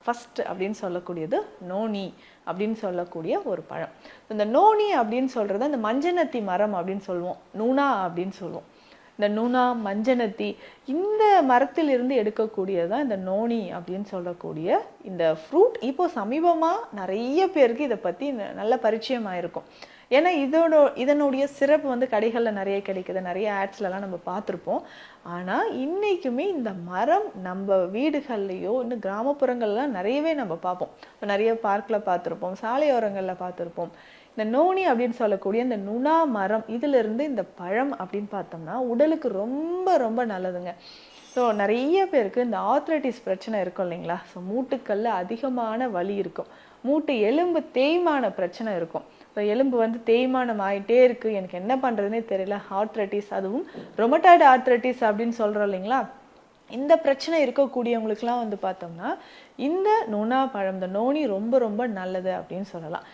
First அப்படின்னு சொல்லக்கூடியது noni அப்படின்னு சொல்லக்கூடிய ஒரு பழம். இந்த நோனி அப்படின்னு சொல்றது அந்த மஞ்சனத்தி மரம் அப்படின்னு சொல்லுவோம், நூனா அப்படின்னு சொல்லுவோம். இந்த நூனா, மஞ்சனத்தி, இந்த மரத்திலிருந்து எடுக்கக்கூடியதான் இந்த நோனி அப்படின்னு சொல்லக்கூடிய இந்த ஃப்ரூட். இப்போ சமீபமாக நிறைய பேருக்கு இதை பற்றி நல்ல பரிச்சயமாக ஏன்னா இதனுடைய சிறப்பு வந்து கடைகளில் நிறைய கிடைக்குது, நிறைய ஆட்ஸ்லலாம் நம்ம பார்த்துருப்போம். ஆனால் இன்றைக்குமே இந்த மரம் நம்ம வீடுகள்லையோ இன்னும் கிராமப்புறங்கள்லாம் நிறையவே நம்ம பார்ப்போம். இப்போ நிறைய பார்க்கில் பார்த்துருப்போம், சாலையோரங்களில் பார்த்துருப்போம். இந்த நோனி அப்படின்னு சொல்லக்கூடிய இந்த நுணா மரம், இதிலிருந்து இந்த பழம் அப்படின்னு பார்த்தோம்னா உடலுக்கு ரொம்ப ரொம்ப நல்லதுங்க. ஸோ நிறைய பேருக்கு இந்த ஆர்த்ரைட்டிஸ் பிரச்சனை இருக்கும் இல்லைங்களா? ஸோ மூட்டுக்கல்ல அதிகமான வலி இருக்கும், மூட்டு எலும்பு தேய்மான பிரச்சனை இருக்கும். ஸோ எலும்பு வந்து தேய்மானம் ஆகிட்டே இருக்குது, எனக்கு என்ன பண்ணுறதுனே தெரியல, ஆர்த்ரைட்டிஸ், அதுவும் ரொமட்டாய்டு ஆர்த்ரைட்டிஸ் அப்படின்னு சொல்கிறோம் இல்லைங்களா? இந்த பிரச்சனை இருக்கக்கூடியவங்களுக்குலாம் வந்து பார்த்தோம்னா இந்த நுணா பழம், இந்த நோனி ரொம்ப ரொம்ப நல்லது அப்படின்னு சொல்லலாம்.